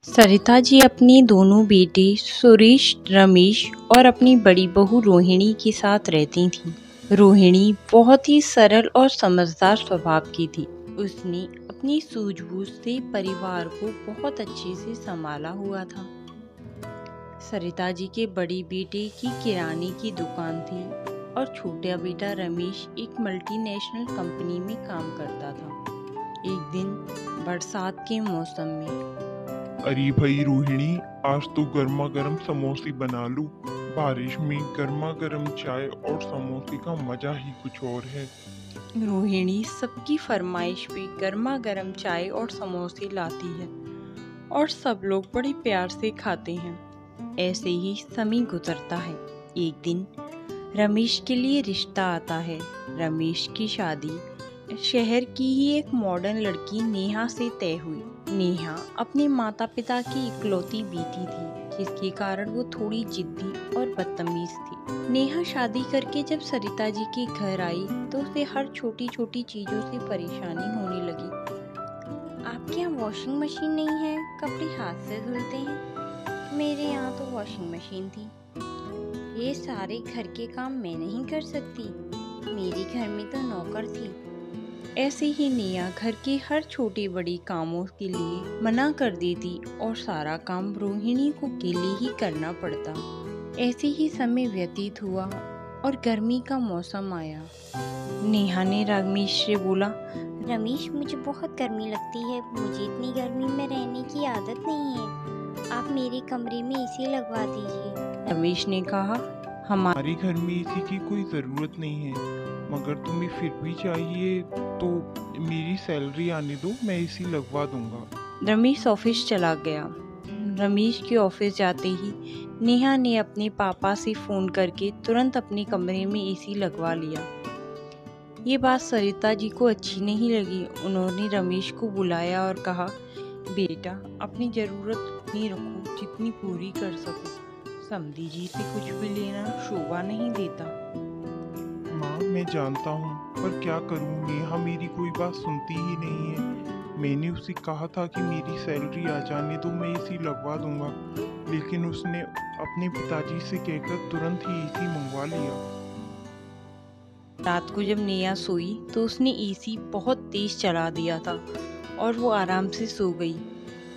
सरिता जी अपनी दोनों बेटे सुरेश, रमेश और अपनी बड़ी बहू रोहिणी के साथ रहती थीं। रोहिणी बहुत ही सरल और समझदार स्वभाव की थी। उसने अपनी सूझबूझ से परिवार को बहुत अच्छे से संभाला हुआ था। सरिता जी के बड़ी बेटे की किराने की दुकान थी और छोटा बेटा रमेश एक मल्टीनेशनल कंपनी में काम करता था। एक दिन बरसात के मौसम में अरे भाई रोहिणी, आज तो गर्मा गर्म समोसे बना लूं। बारिश में गर्मा गर्म चाय और समोसे का मजा ही कुछ और है। रोहिणी सबकी फरमाइश पे गर्मा गर्म चाय और समोसे लाती है और सब लोग बड़े प्यार से खाते हैं। ऐसे ही समय गुजरता है। एक दिन रमेश के लिए रिश्ता आता है। रमेश की शादी शहर की ही एक मॉडर्न लड़की नेहा से तय हुई। नेहा अपने माता पिता की इकलौती बेटी थी, जिसके कारण वो थोड़ी जिद्दी और बदतमीज थी। नेहा शादी करके जब सरिता जी के घर आई तो उसे हर छोटी छोटी चीजों से परेशानी होने लगी। आपके यहाँ वॉशिंग मशीन नहीं है, कपड़े हाथ से धुलते हैं। मेरे यहाँ तो वॉशिंग मशीन थी। ये सारे घर के काम मैं नहीं कर सकती, मेरे घर में तो नौकर थी। ऐसे ही नेहा घर के हर छोटे बड़े कामों के लिए मना कर देती और सारा काम रोहिणी को अकेले ही करना पड़ता। ऐसे ही समय व्यतीत हुआ और गर्मी का मौसम आया। नेहा ने रमेश से बोला, रमेश, मुझे बहुत गर्मी लगती है। मुझे इतनी गर्मी में रहने की आदत नहीं है। आप मेरे कमरे में एसी लगवा दीजिए। रमेश ने कहा, हमारे घर में एसी की कोई जरूरत नहीं है, मगर तुम्हें फिर भी चाहिए तो मेरी सैलरी आने दो, मैं एसी लगवा दूंगा। रमेश ऑफिस चला गया। रमेश के ऑफिस जाते ही नेहा ने अपने पापा से फोन करके तुरंत अपने कमरे में एसी लगवा लिया। ये बात सरिता जी को अच्छी नहीं लगी। उन्होंने रमेश को बुलाया और कहा, बेटा, अपनी जरूरत उतनी रखो जितनी पूरी कर सको। समधी जी से कुछ भी लेना शोभा नहीं देता। माँ, मैं जानता हूँ, पर क्या करूँ, नेहा मेरी कोई बात सुनती ही नहीं है। मैंने उसे कहा था कि मेरी सैलरी आ जाने दो, मैं एसी लगवा दूंगा, लेकिन उसने अपने पिताजी से कहकर तुरंत ही एसी मंगवा लिया। रात को जब नेहा सोई तो उसने एसी बहुत तेज चला दिया था और वो आराम से सो गई।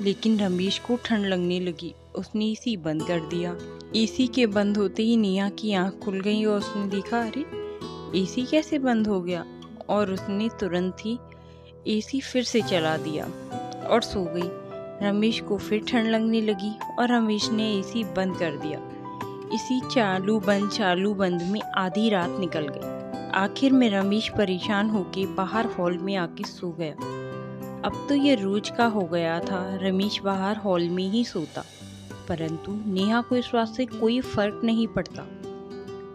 लेकिन रमेश को ठंड लगने लगी। उसने एसी बंद कर दिया। एसी के बंद होते ही नेहा की आंख खुल गई और उसने देखा, अरे एसी कैसे बंद हो गया। और उसने तुरंत ही एसी फिर से चला दिया और सो गई। रमेश को फिर ठंड लगने लगी और रमेश ने एसी बंद कर दिया। इसी चालू बंद में आधी रात निकल गई। आखिर में रमेश परेशान होके बाहर हॉल में आके सो गया। अब तो ये रोज का हो गया था, रमेश बाहर हॉल में ही सोता। परंतु नेहा को इस बात से कोई फर्क नहीं पड़ता।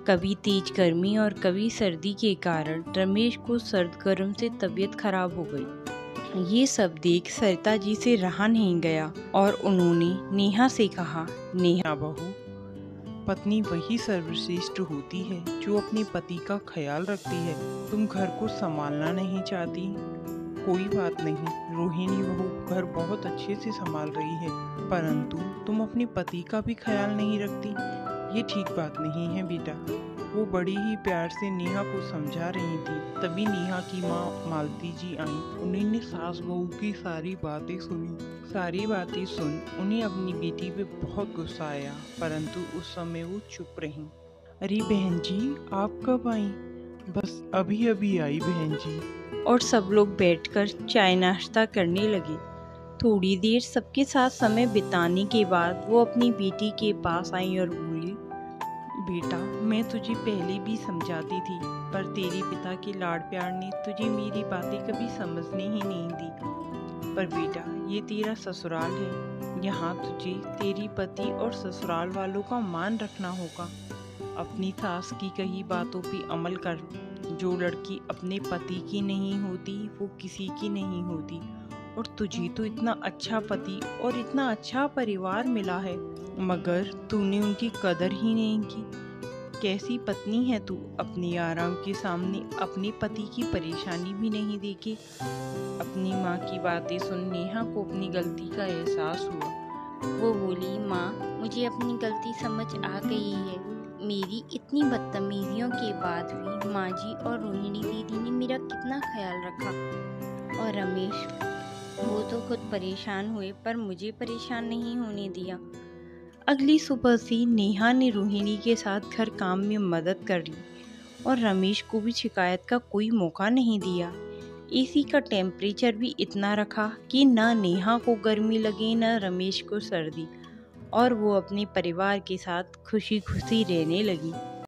कभी तेज गर्मी और कभी सर्दी के कारण रमेश को सर्द गर्म से तबीयत खराब हो गई। ये सब देख सरिता जी से रहा नहीं गया और उन्होंने नेहा से कहा, नेहा बहू, पत्नी वही सर्वश्रेष्ठ होती है जो अपने पति का ख्याल रखती है। तुम घर को संभालना नहीं चाहती, कोई बात नहीं। रोहिणी बहू घर बहुत अच्छे से संभाल रही है, परंतु तुम अपने पति का भी ख्याल नहीं रखती। ये ठीक बात नहीं है बेटा। वो बड़ी ही प्यार से नेहा को समझा रही थी। तभी नेहा की माँ मालती जी आई। उन्होंने सास बहू की सारी बातें सुनी। सारी बातें सुन उन्हें अपनी बेटी पे बहुत गुस्सा आया, परंतु उस समय वो चुप रही। अरे बहन जी, आप कब आई? बस अभी अभी आई बहन जी। और सब लोग बैठकर चाय नाश्ता करने लगे। थोड़ी देर सबके साथ समय बिताने के बाद वो अपनी बेटी के पास आई और बोली, बेटा, मैं तुझे पहले भी समझाती थी, पर तेरे पिता के लाड़ प्यार ने तुझे मेरी बातें कभी समझने ही नहीं दी। पर बेटा, ये तेरा ससुराल है। यहाँ तुझे तेरी पति और ससुराल वालों का मान रखना होगा। अपनी सास की कही बातों पे अमल कर। जो लड़की अपने पति की नहीं होती वो किसी की नहीं होती। और तुझे तो इतना अच्छा पति और इतना अच्छा परिवार मिला है, मगर तूने उनकी कदर ही नहीं की। कैसी पत्नी है तू? अपने आराम के सामने अपने पति की परेशानी भी नहीं देखी। अपनी माँ की बातें सुन नेहा को अपनी गलती का एहसास हुआ। वो बोली, माँ मुझे अपनी गलती समझ आ गई है। मेरी इतनी बदतमीजियों के बाद भी माँ जी और रोहिणी दीदी ने मेरा कितना ख्याल रखा। और रमेश, वो तो खुद परेशान हुए पर मुझे परेशान नहीं होने दिया। अगली सुबह से नेहा ने रोहिणी के साथ घर काम में मदद कर ली और रमेश को भी शिकायत का कोई मौका नहीं दिया। एसी का टेम्परेचर भी इतना रखा कि न नेहा को गर्मी लगे न रमेश को सर्दी, और वो अपने परिवार के साथ खुशी खुशी रहने लगी।